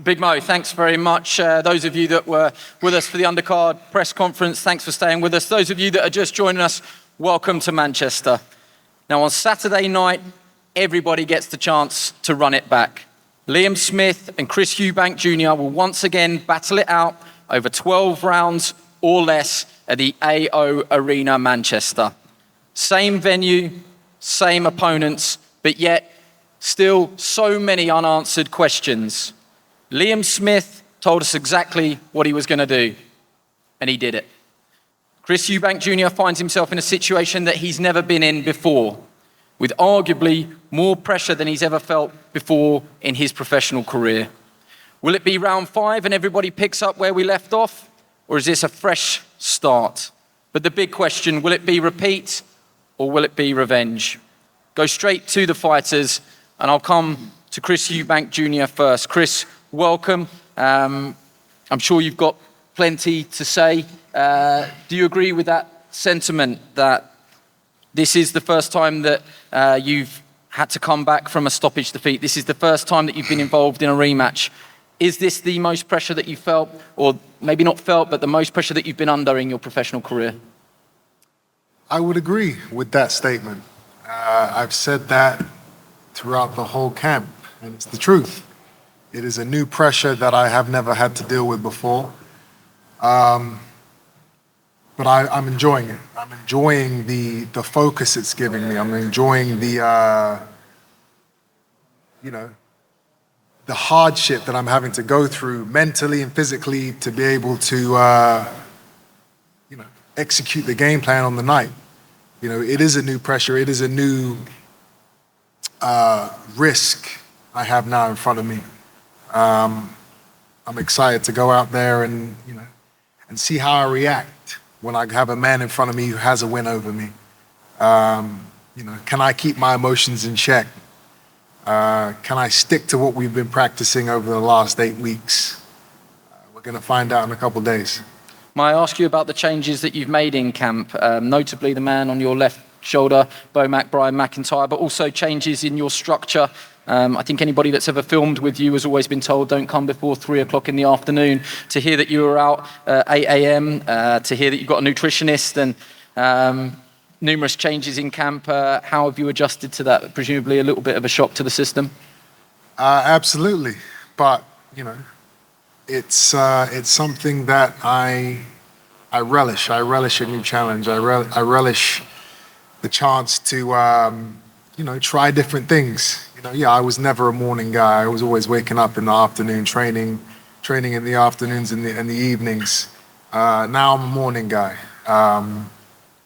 Big Mo, thanks very much. Those of you that were with us for the undercard press conference, thanks for staying with us. Those of you that are just joining us, welcome to Manchester. Now on Saturday night, everybody gets the chance to run it back. Liam Smith and Chris Eubank Jr. will once again battle it out over 12 rounds or less at the AO Arena, Manchester. Same venue, same opponents, but yet still so many unanswered questions. Liam Smith told us exactly what he was going to do, and he did it. Chris Eubank Jr. finds himself in a situation that he's never been in before, with arguably more pressure than he's ever felt before in his professional career. Will it be round 5 and everybody picks up where we left off, or is this a fresh start? But the big question, will it be repeat or will it be revenge? Go straight to the fighters, and I'll come to Chris Eubank Jr. first. Chris, welcome. I'm sure you've got plenty to say. Do you agree with that sentiment that this is the first time that you've had to come back from a stoppage defeat? This is the first time that you've been involved in a rematch. Is this the most pressure that you felt, or maybe not felt, but the most pressure that you've been under in your professional career? I would agree with that statement. I've said that throughout the whole camp, and it's the truth. It is a new pressure that I have never had to deal with before. But I'm enjoying it. I'm enjoying the focus it's giving me. I'm enjoying the hardship that I'm having to go through mentally and physically to be able to, execute the game plan on the night. It is a new pressure. It is a new risk I have now in front of me. I'm excited to go out there and see how I react when I have a man in front of me who has a win over me. Can I keep my emotions in check? Can I stick to what we've been practicing over the last 8 weeks? We're going to find out in a couple of days. May I ask you about the changes that you've made in camp, notably the man on your left shoulder, Brian McIntyre, but also changes in your structure. I think anybody that's ever filmed with you has always been told don't come before 3 o'clock in the afternoon. To hear that you were out 8 a.m., to hear that you've got a nutritionist and numerous changes in camp, how have you adjusted to that? Presumably a little bit of a shock to the system? Absolutely, but it's something that I relish. I relish a new challenge. I relish the chance to try different things. I was never a morning guy. I was always waking up in the afternoon, training in the afternoons and the evenings. Now I'm a morning guy.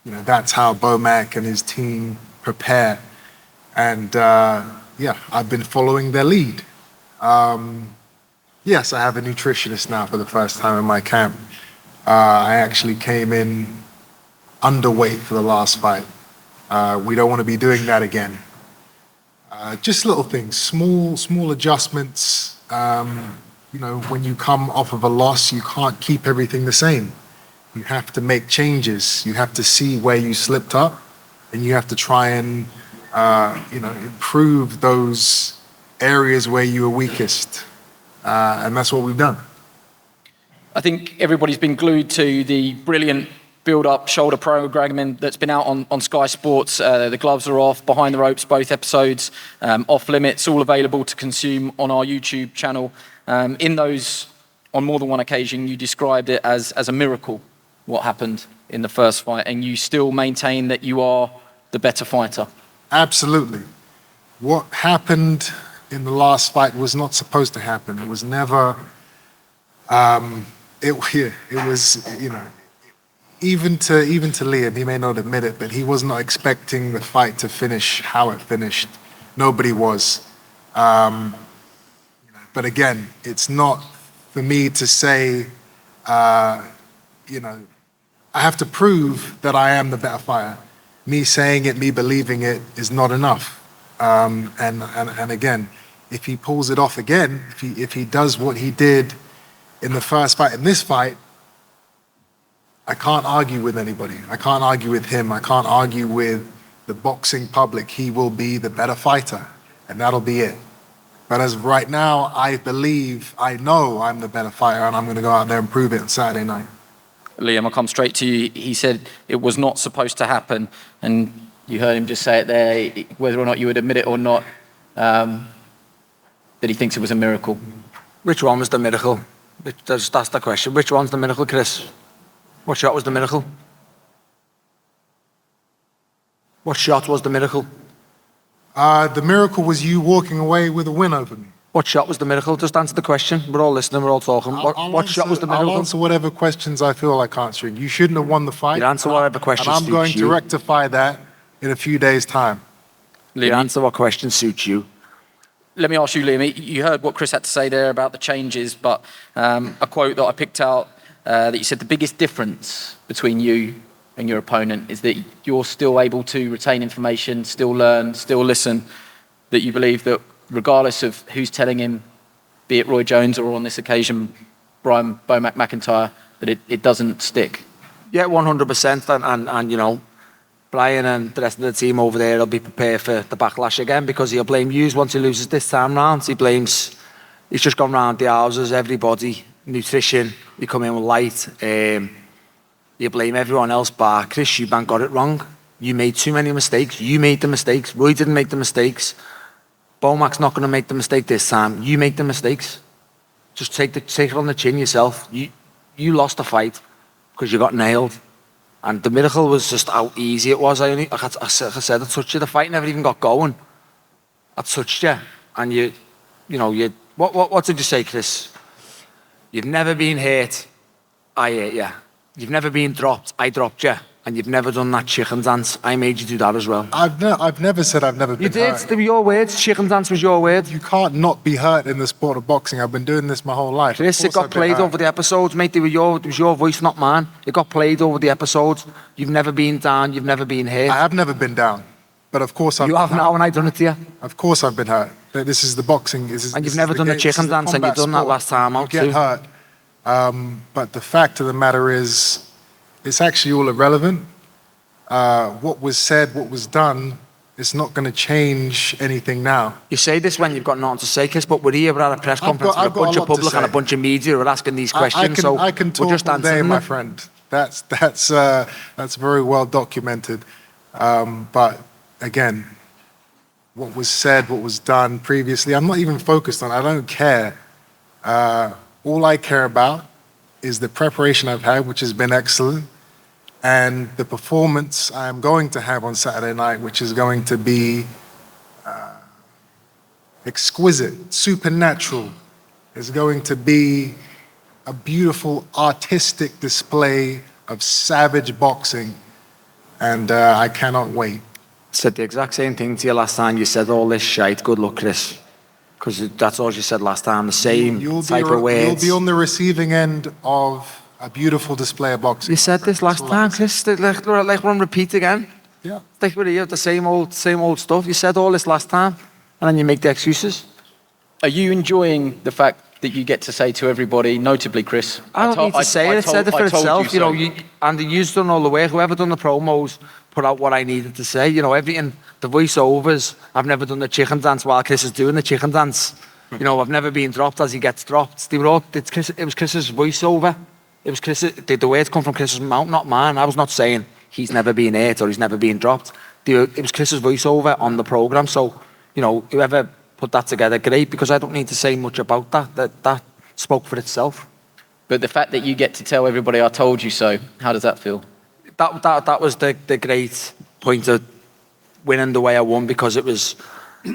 That's how Bomac and his team prepare. And I've been following their lead. Yes, I have a nutritionist now for the first time in my camp. I actually came in underweight for the last fight. We don't want to be doing that again. Just little things, small adjustments. When you come off of a loss, you can't keep everything the same. You have to make changes. You have to see where you slipped up, and you have to try and improve those areas where you were weakest. And that's what we've done. I think everybody's been glued to the brilliant build-up shoulder programming that's been out on Sky Sports. The gloves are off, behind the ropes, both episodes, off limits, all available to consume on our YouTube channel. In those, on more than one occasion, you described it as a miracle, what happened in the first fight, and you still maintain that you are the better fighter. Absolutely. What happened in the last fight was not supposed to happen. It was never, it was, even to Liam, he may not admit it, but he was not expecting the fight to finish how it finished. Nobody was. But again, it's not for me to say, I have to prove that I am the better fighter. Me saying it, me believing it is not enough. And again, if he pulls it off again, if he does what he did in the first fight, in this fight, I can't argue with anybody. I can't argue with him. I can't argue with the boxing public. He will be the better fighter, and that'll be it. But as of right now, I know I'm the better fighter, and I'm going to go out there and prove it on Saturday night. Liam, I'll come straight to you. He said it was not supposed to happen, and you heard him just say it there, whether or not you would admit it or not, that he thinks it was a miracle. Which one was the miracle? That's the question. Which one's the miracle, Chris? What shot was the miracle? What shot was the miracle? The miracle was you walking away with a win over me. What shot was the miracle? Just answer the question. We're all listening, we're all talking. What shot was the miracle? I'll answer whatever questions I feel like answering. You shouldn't have won the fight. You answer whatever questions and I'm suits going you. to rectify that in a few days' time. You answer what question suits you. Let me ask you, Liam, you heard what Chris had to say there about the changes, but a quote that I picked out that you said the biggest difference between you and your opponent is that you're still able to retain information, still learn, still listen, that you believe that regardless of who's telling him, be it Roy Jones or on this occasion, Brian Bomac McIntyre, that it doesn't stick. Yeah, 100%. And you know, Brian and the rest of the team over there will be prepared for the backlash again, because he'll blame you once he loses this time round. He's just gone round the houses, everybody, nutrition, you come in with light. You blame everyone else, but Chris Eubank got it wrong. You made too many mistakes. You made the mistakes. Roy didn't make the mistakes. Bomac's not going to make the mistake this time. You make the mistakes. Just take it on the chin yourself. You lost the fight because you got nailed. And the miracle was just how easy it was. I said, I touched you. The fight never even got going. I touched you. And what did you say, Chris? You've never been hurt. I hurt you. You've never been dropped. I dropped you. And you've never done that chicken dance. I made you do that as well. I've never said I've never been hurt. You did. They were your words. Chicken dance was your word. You can't not be hurt in the sport of boxing. I've been doing this my whole life. Chris, it got played over the episodes, mate. It was your voice, not mine. It got played over the episodes. You've never been down. You've never been hurt. I have never been down. But of course You have now, and I done it to you. Of course I've been hurt. This is the boxing. And you've never done the chicken dance, and you've done that last time out too. You get hurt. But the fact of the matter is, it's actually all irrelevant. What was said, what was done, it's not going to change anything now. You say this when you've got nothing to say, Chris, but we're here, we're at a press conference with a bunch of public and a bunch of media who are asking these questions, I can talk all day, my friend. That's very well documented. But again, what was said, what was done previously, I'm not even focused on. I don't care. All I care about is the preparation I've had, which has been excellent, and the performance I'm going to have on Saturday night, which is going to be exquisite, supernatural. It's going to be a beautiful artistic display of savage boxing, and I cannot wait. Said the exact same thing to you last time. You said all this shite. Good luck, Chris. Because that's all you said last time. The same type of words. You'll be on the receiving end of a beautiful display of boxing. You said this last time, Chris. Like we're on repeat again. Yeah. Like we're here, the same old stuff. You said all this last time, and then you make the excuses. Are you enjoying the fact that you get to say to everybody, notably Chris? I don't need to say it. It said it for itself. You know, and you've done all the work. Whoever done the promos put out what I needed to say. You know, everything. The voiceovers. I've never done the chicken dance while Chris is doing the chicken dance. You know, I've never been dropped as he gets dropped. They were all. It was Chris's voiceover. It was Chris. The words come from Chris's mouth, not mine. I was not saying he's never been hurt or he's never been dropped. It was Chris's voiceover on the program. So, you know, whoever put that together, great, because I don't need to say much about that. That spoke for itself. But the fact that you get to tell everybody I told you so, how does that feel? That was the great point of winning the way I won, because it was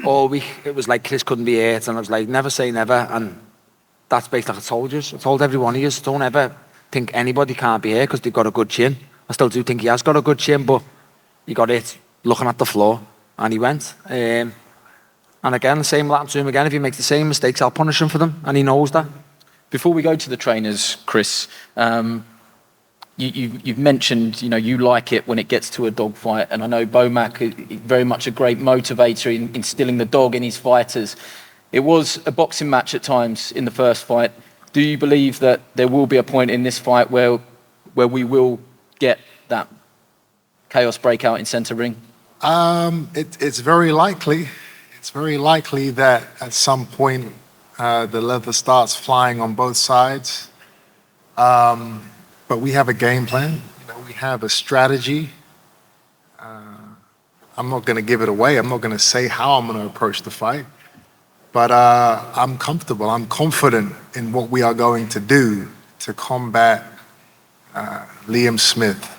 all week. It was like Chris couldn't be hurt, and I was like, never say never. And that's basically, I told you. I told every one of you, don't ever think anybody can't be hurt because they've got a good chin. I still do think he has got a good chin, but he got it looking at the floor, and he went. And again, the same will happen to him again. If he makes the same mistakes, I'll punish him for them, and he knows that. Before we go to the trainers, Chris, you've mentioned, you know, you like it when it gets to a dog fight, and I know Bomac is very much a great motivator in instilling the dog in his fighters. It was a boxing match at times in the first fight. Do you believe that there will be a point in this fight where we will get that chaos breakout in centre ring? It's very likely. it's very likely that at some point the leather starts flying on both sides. But we have a game plan. We have a strategy. I'm not going to give it away. I'm not going to say how I'm going to approach the fight. But I'm comfortable. I'm confident in what we are going to do to combat Liam Smith.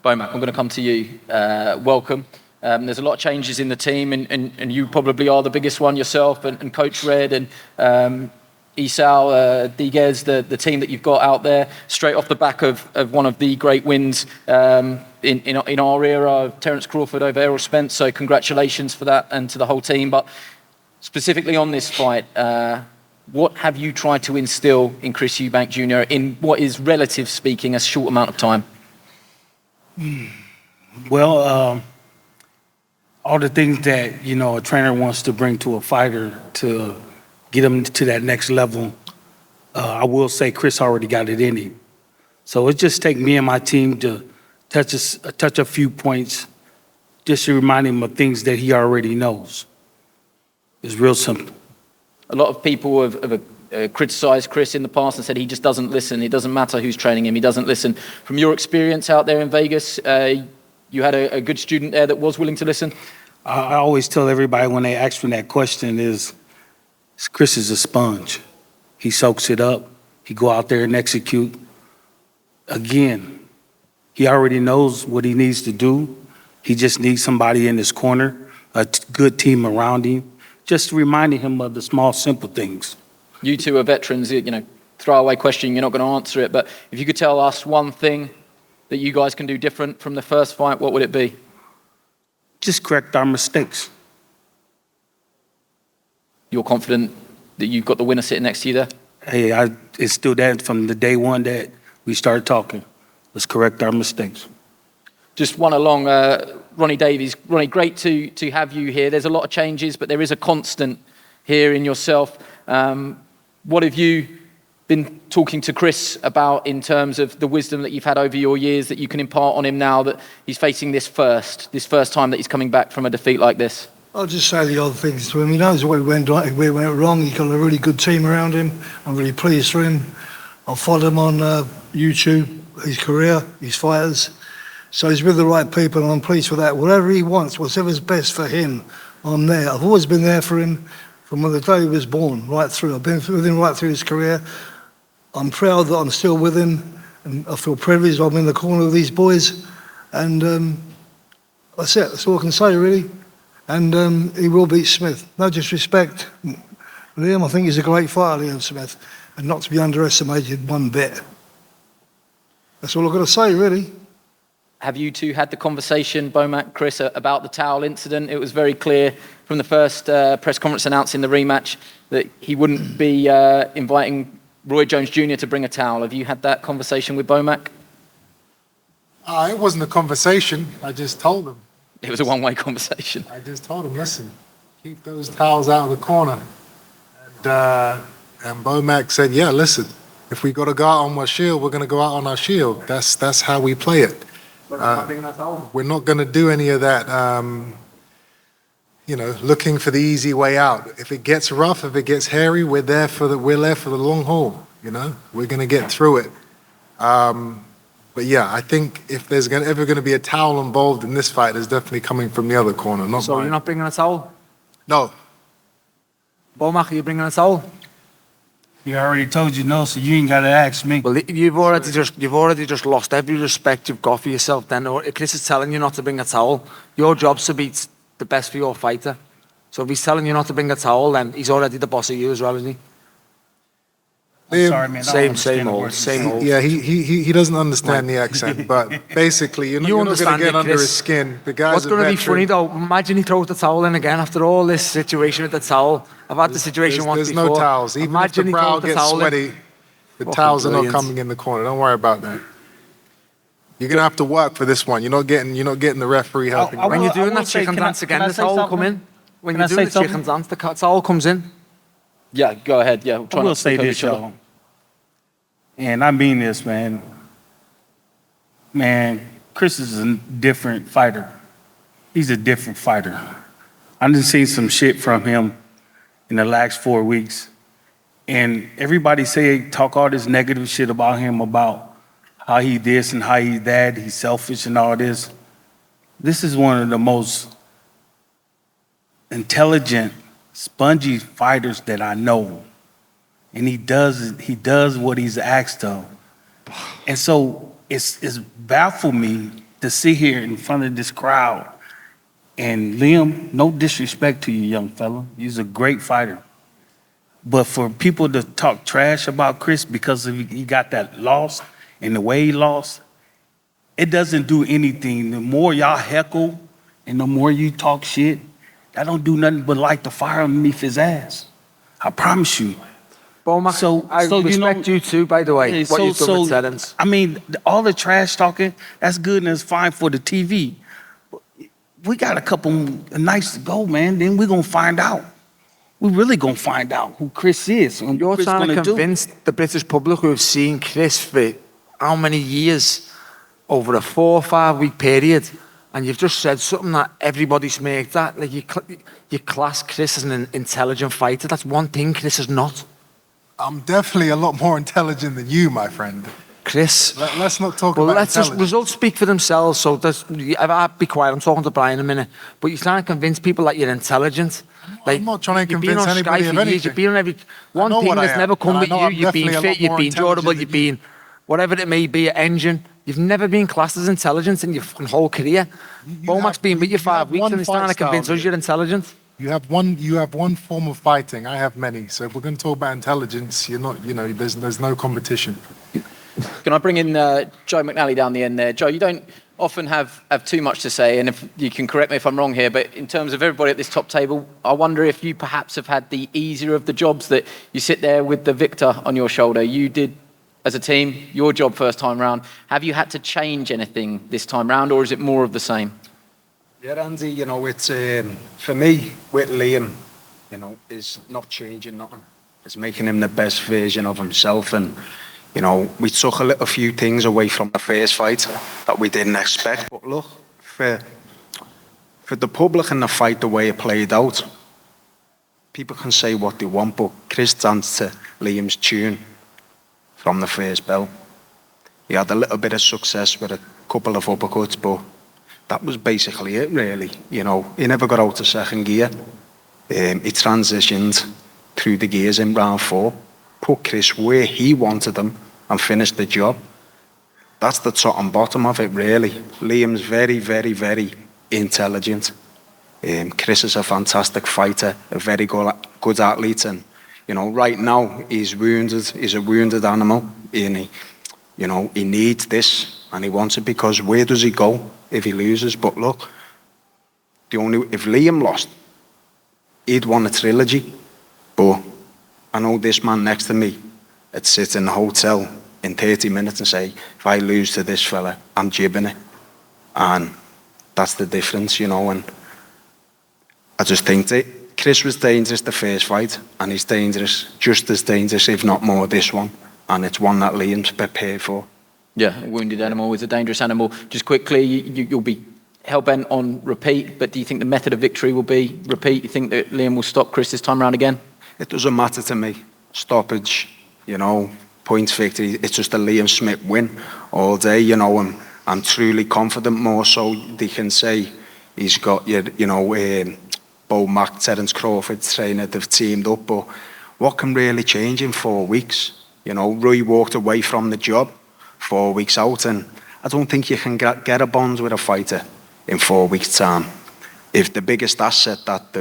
Bomac, I'm going to come to you. Welcome. There's a lot of changes in the team, and you probably are the biggest one yourself, and Coach Red and Isao, Diguez, the team that you've got out there, straight off the back of one of the great wins in our era of Terence Crawford over Errol Spence. So congratulations for that and to the whole team. But specifically on this fight, what have you tried to instill in Chris Eubank Jr. in what is, relative speaking, a short amount of time? Well, all the things that, a trainer wants to bring to a fighter to get him to that next level, I will say Chris already got it in him. So it just take me and my team to touch a few points just to remind him of things that he already knows. It's real simple. A lot of people have criticised Chris in the past and said he just doesn't listen. It doesn't matter who's training him. He doesn't listen. From your experience out there in Vegas, you had a good student there that was willing to listen? I always tell everybody when they ask me that question is, Chris is a sponge. He soaks it up. He go out there and execute. Again, he already knows what he needs to do. He just needs somebody in his corner, a good team around him, just reminding him of the small, simple things. You two are veterans, throwaway question, you're not going to answer it, but if you could tell us one thing that you guys can do different from the first fight, what would it be? Just correct our mistakes. You're confident that you've got the winner sitting next to you there? Hey, I instilled that from the day one that we started talking. Let's correct our mistakes. Just one along, Ronnie Davies. Ronnie, great to have you here. There's a lot of changes, but there is a constant here in yourself. What have you been talking to Chris about in terms of the wisdom that you've had over your years that you can impart on him now that he's facing this first time that he's coming back from a defeat like this? I'll just say the odd things to him. He knows where we went wrong. He's got a really good team around him. I'm really pleased for him. I've followed him on YouTube, his career, his fighters. So he's with the right people, and I'm pleased for that. Whatever he wants, whatever's best for him, I'm there. I've always been there for him from the day he was born, right through. I've been with him right through his career. I'm proud that I'm still with him, and I feel privileged I'm in the corner of these boys. And that's it. That's all I can say, really. And he will beat Smith. No disrespect. Liam, I think he's a great fighter, Liam Smith, and not to be underestimated one bit. That's all I've got to say, really. Have you two had the conversation, Bomac, Chris, about the towel incident? It was very clear from the first press conference announcing the rematch that he wouldn't be inviting Roy Jones Jr. to bring a towel. Have you had that conversation with Bomac? It wasn't a conversation. I just told him. It was a one-way conversation. I just told him, listen, keep those towels out of the corner. And Bomac said, yeah, listen, if we got to go out on our shield, we're going to go out on our shield. That's how we play it. We're not going to do any of that, looking for the easy way out. If it gets rough, if it gets hairy, we're there for the long haul. We're going to get through it. But yeah, I think if there's ever going to be a towel involved in this fight, it's definitely coming from the other corner, not So mine. you're not bringing a towel? No. Bomac, are you bringing a towel? He already told you no, so you ain't got to ask me. Well, you've already just lost every respect you've got for yourself. Then Chris is telling you not to bring a towel. Your job's to be the best for your fighter. So if he's telling you not to bring a towel, then he's already the boss of you as well, isn't he? I'm sorry, man. I don't Same understand the old, words. same old. Yeah, he doesn't understand the accent, but basically, you're not going to understand get it, under Chris. his skin. The guy's What's a going to be veteran. funny though, imagine he throws the towel in again after all this situation with the towel. I've had the situation once There's before. no towels. Even Imagine if the he brow throws the gets towel in. sweaty, the Fucking towels are not brilliant. coming in the corner. Don't worry about that. You're going to have to work for this one. You're not getting the referee helping you. When you're doing will that say- chicken can I- dance again, can I the say towel something? come in. When Can you're I doing say the chicken something? dance, the towel comes in. Yeah, go ahead. Yeah, I will say this, y'all. And I mean this, man. Man, Chris is a different fighter. he's a different fighter. I done seen some shit from him in the last 4 weeks. And everybody talk all this negative shit about him, about how he this and how he that, he's selfish and all this. This is one of the most intelligent, spongy fighters that I know. And he does what he's asked of. And so it's baffled me to sit here in front of this crowd. And Liam, no disrespect to you, young fella. He's a great fighter. But for people to talk trash about Chris because he got that loss and the way he lost, it doesn't do anything. The more y'all heckle and the more you talk shit, that don't do nothing but light the fire underneath his ass. I promise you. Bomac, I respect you too, by the way, what you've done with Terence. I mean, all the trash talking, that's good and it's fine for the TV. We got a couple nights to go, man. Then we're going to find out. We're really going to find out who Chris is. And You're Chris trying to gonna convince the British public who have seen Chris for how many years over a 4 or 5 week period, and you've just said something that everybody smirked at. Like you class Chris as an intelligent fighter. That's one thing Chris is not. I'm definitely a lot more intelligent than you, my friend. Chris. Let's not talk Well, about let's just intelligence. results speak for themselves. So I'll be quiet. I'm talking to Brian in a minute. But you're trying to convince people that you're intelligent. Like, I'm not trying to you've been convince on anybody Sky of for years, anything. You've been on every one know thing what I that's am, never come and I with know you. I'm You've been definitely a lot fit. You've more been intelligent durable. than You've you. been whatever it may be, an engine. You've never been classed as intelligent in your fucking whole career. Bomac's been with you 5 weeks one and he's trying to fight style, convince us you're intelligent. You have one form of fighting. I have many. So if we're going to talk about intelligence, you're not. You know, there's no competition. Can I bring in Joe McNally down the end there? Joe, you don't often have too much to say, and if you can correct me if I'm wrong here, but in terms of everybody at this top table, I wonder if you perhaps have had the easier of the jobs, that you sit there with the victor on your shoulder. You did, as a team, your job first time round. Have you had to change anything this time round, or is it more of the same? Yeah, Andy, you know, it's for me with Liam, you know, is not changing nothing. It's making him the best version of himself. And, you know, we took a few things away from the first fight that we didn't expect. But look, for the public and the fight, the way it played out, people can say what they want, but Chris danced to Liam's tune from the first bell. He had a little bit of success with a couple of uppercuts, but that was basically it, really. You know, he never got out of second gear. He transitioned through the gears in round 4, put Chris where he wanted him, and finished the job. That's the top and bottom of it, really. Liam's very, very, very intelligent. Chris is a fantastic fighter, a very good athlete, and you know, right now he's wounded. He's a wounded animal, and he needs this, and he wants it, because where does he go if he loses? But look, if Liam lost, he'd won a trilogy. But I know this man next to me would sit in the hotel in 30 minutes and say, if I lose to this fella, I'm jibbing it. And that's the difference, you know. And I just think that Chris was dangerous the first fight, and he's dangerous, just as dangerous, if not more, this one. And it's one that Liam's prepared for. Yeah, a wounded animal is a dangerous animal. Just quickly, you'll be hell-bent on repeat, but do you think the method of victory will be repeat? You think that Liam will stop Chris this time around again? It doesn't matter to me. Stoppage, you know, points victory. It's just a Liam Smith win all day, you know. And I'm truly confident, more so they can say he's got, Bomac, Terence Crawford trainer, they've teamed up. But what can really change in 4 weeks? You know, Rui walked away from the job 4 weeks out, and I don't think you can get a bond with a fighter in 4 weeks' time. If the biggest asset that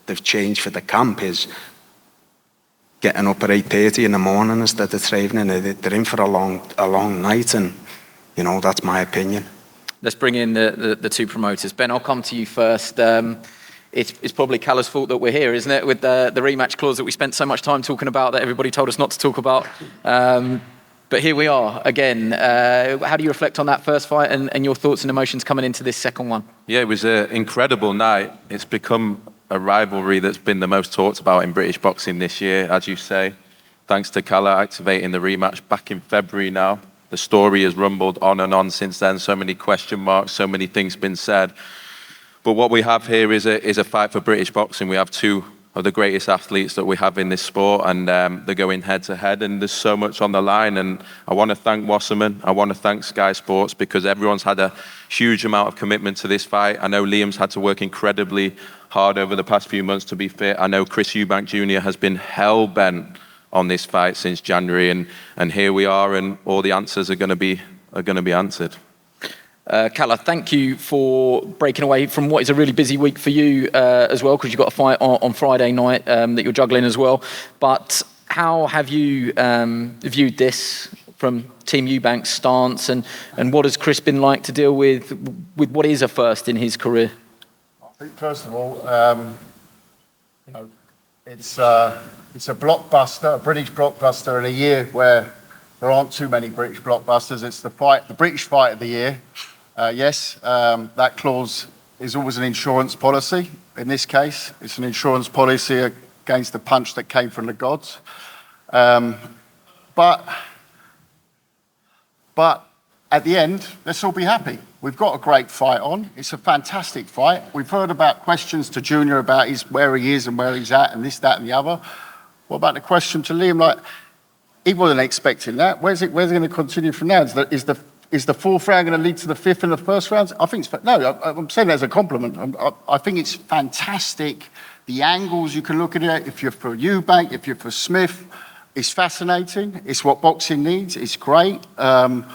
they've changed for the camp is getting up at 8:30 in the morning instead of training, they're in for a long night, and you know, that's my opinion. Let's bring in the two promoters. Ben, I'll come to you first. It's probably Callum's fault that we're here, isn't it, with the rematch clause that we spent so much time talking about that everybody told us not to talk about. But here we are again. How do you reflect on that first fight and your thoughts and emotions coming into this second one? Yeah, it was an incredible night. It's become a rivalry that's been the most talked about in British boxing this year, as you say, thanks to Calla activating the rematch back in February now. The story has rumbled on and on since then. So many question marks, so many things been said. But what we have here is a fight for British boxing. We have two of the greatest athletes that we have in this sport, and they're going head to head, and there's so much on the line. And I want to thank Wasserman, I want to thank Sky Sports, because everyone's had a huge amount of commitment to this fight. I know Liam's had to work incredibly hard over the past few months to be fit. I know Chris Eubank Jr. has been hell-bent on this fight since January, and here we are, and all the answers are going to be answered. Calla, thank you for breaking away from what is a really busy week for you as well, because you've got a fight on Friday night that you're juggling as well. But how have you viewed this from Team Eubank's stance, and what has Chris been like to deal with what is a first in his career? I think first of all, it's a blockbuster, a British blockbuster in a year where there aren't too many British blockbusters. It's the British fight of the year. Yes, that clause is always an insurance policy. In this case, it's an insurance policy against the punch that came from the gods. But at the end, let's all be happy. We've got a great fight on. It's a fantastic fight. We've heard about questions to Junior about where he is and where he's at and this, that, and the other. What about the question to Liam? Like, he wasn't expecting that. Where's it going to continue from now? Is the fourth round going to lead to the fifth and the first rounds? I think I'm saying that as a compliment. I think it's fantastic. The angles you can look at it. If you're for Eubank, if you're for Smith, it's fascinating. It's what boxing needs. It's great. Let's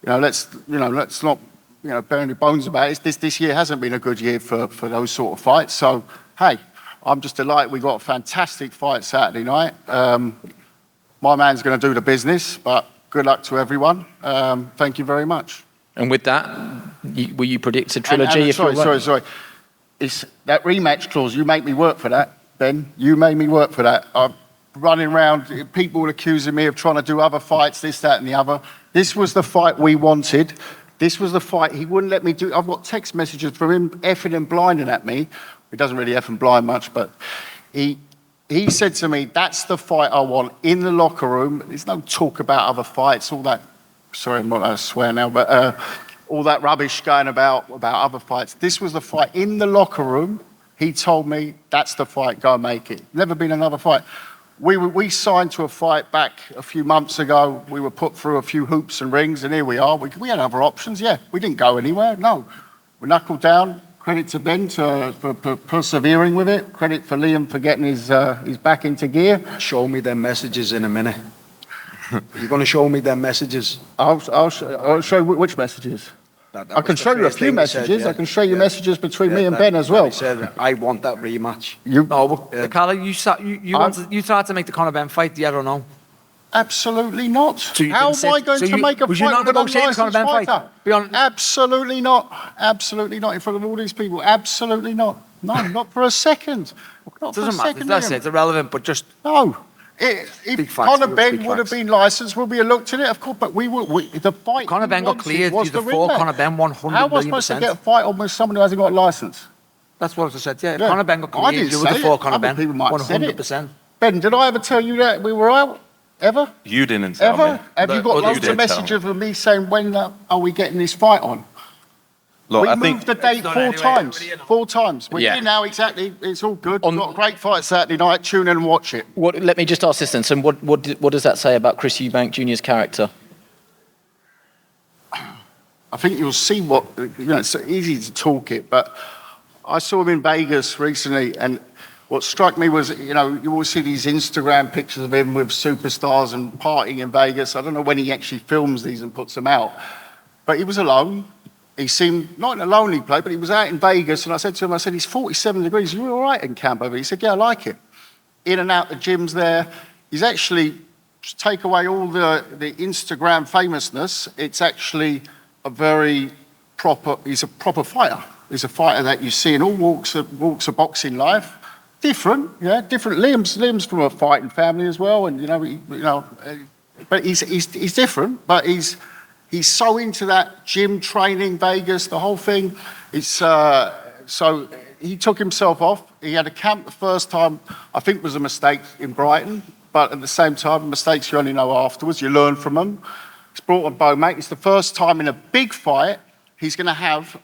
not burn the bones about it. This year hasn't been a good year for those sort of fights. So hey, I'm just delighted we got a fantastic fight Saturday night. My man's going to do the business, but good luck to everyone. Thank you very much. And with that, will you predict a trilogy? Sorry. It's that rematch clause. You make me work for that, Ben. You made me work for that. I'm running around, people accusing me of trying to do other fights, this, that, and the other. This was the fight we wanted. This was the fight he wouldn't let me do. I've got text messages from him effing and blinding at me. He doesn't really eff and blind much, but he said to me, that's the fight I want in the locker room. There's no talk about other fights, all that, sorry, I'm not going to swear now, but all that rubbish going about other fights. This was the fight in the locker room. He told me, that's the fight, go and make it. Never been another fight. We signed to a fight back a few months ago. We were put through a few hoops and rings, and here we are. We had other options, yeah. We didn't go anywhere, no. We knuckled down. Credit to Ben for persevering with it. Credit for Liam for getting his back into gear. Show me them messages in a minute. You're going to show me them messages? I'll show you which messages. I can show you a few messages. I can show you messages between me and Ben as well. He said, I want that rematch. Calla, you tried to make the Conor Ben fight, yeah or no? Absolutely not. So how am I going to make a was you fight not with an negotiating Conor unlicensed Ben fighter? fight? Absolutely not. Absolutely not in front of all these people. Absolutely not. No, not for a second. Not Doesn't for a matter. second. That's it. It's irrelevant, but just no. If Conor Ben would have been licensed, would we have looked at it? Of course, but the fight. Conor Ben got cleared. Was the fall. Conor Ben 100 How am I supposed to get a fight on with someone who hasn't got a license? That's what I said. Yeah, Conor Ben got cleared. I didn't you would say have fought it. Conor Ben. People might have said it. 100%. Ben, did I ever tell you that we were out? Ever? You didn't tell Ever? me. Have you got Well, loads of messages of me saying, when are we getting this fight on? Look, We moved the date four times. Four times. We're here now, exactly. It's all good. We've got a great fight Saturday night. Tune in and watch it. Let me just ask this then. So what does that say about Chris Eubank Jr.'s character? I think you'll see what, it's so easy to talk it, but I saw him in Vegas recently, and what struck me was, you always see these Instagram pictures of him with superstars and partying in Vegas. I don't know when he actually films these and puts them out, but he was alone. He seemed not in a lonely place, but he was out in Vegas, and I said to him, he's 47 degrees. You all right in camp over? He said, yeah, I like it. In and out the gyms there. He's actually, to take away all the Instagram famousness, it's actually he's a proper fighter. He's a fighter that you see in all walks of boxing life. Different. Liam's from a fighting family as well, and but he's different. But he's so into that gym training, Vegas, the whole thing. It's so he took himself off. He had a camp the first time. I think was a mistake in Brighton, but at the same time, mistakes you only know afterwards. You learn from them. He's brought on Bo Mack. It's the first time in a big fight he's going to have,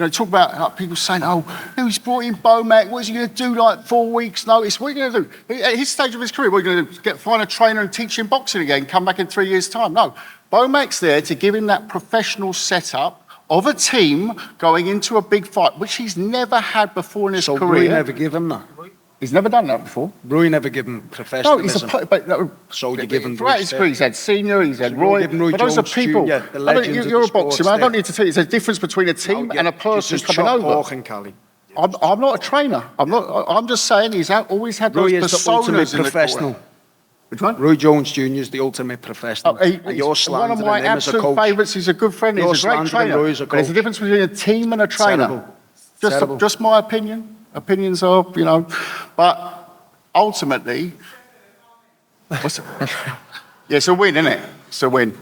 You know, talk about people saying, oh, he's brought in Bomac, what's he going to do, like 4 weeks notice? What are you going to do? At his stage of his career, what are you going to do? Find a trainer and teach him boxing again, come back in 3 years' time? No. Bomac's there to give him that professional setup of a team going into a big fight, which he's never had before in his So career. Rui never give him that. He's never done that before. Rui never give him professionalism. So you give him throughout his career, he's had Senior, he's had Roy. give him Roy But those are Jones people. Jr., the I don't- legends you're of a the boxer, sports man. I don't there. need to tell you. There's a difference between a team and a person just coming chop over. talking, Cali. I'm not a trainer. I'm just saying he's always had those Rui is the ultimate personas in the professional. corner. Which one? Roy Jones Jr. is the ultimate professional. Oh, And you're one of slandering my him as a absolute coach. favourites. He's a good friend. You're He's a great slandering trainer. Roy as a But there's a coach. difference between a team and a trainer. Terrible. Just my opinion. Opinions are, you know, but ultimately, yeah, it's a win, isn't it? It's a win.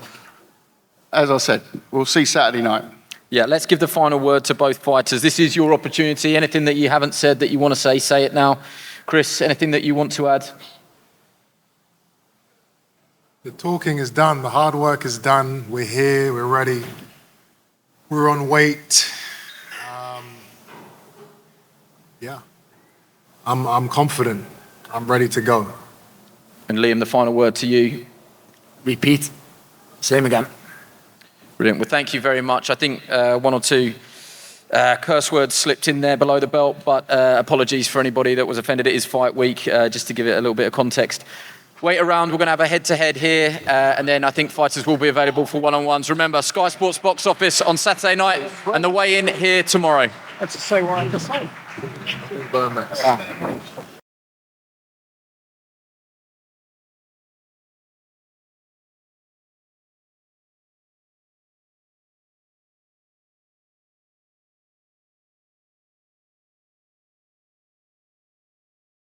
As I said, we'll see Saturday night. Yeah, let's give the final word to both fighters. This is your opportunity. Anything that you haven't said that you want to say it now. Chris, anything that you want to add? The talking is done. The hard work is done. We're here. We're ready. We're on weight. Yeah. I'm confident. I'm ready to go. And Liam, the final word to you. Repeat. Same again. Brilliant. Well, thank you very much. I think one or two curse words slipped in there below the belt, but apologies for anybody that was offended. It is fight week, just to give it a little bit of context. Wait around. We're going to have a head-to-head here, and then I think fighters will be available for one-on-ones. Remember, Sky Sports box office on Saturday night, and the weigh-in here tomorrow. Let's say what I can say.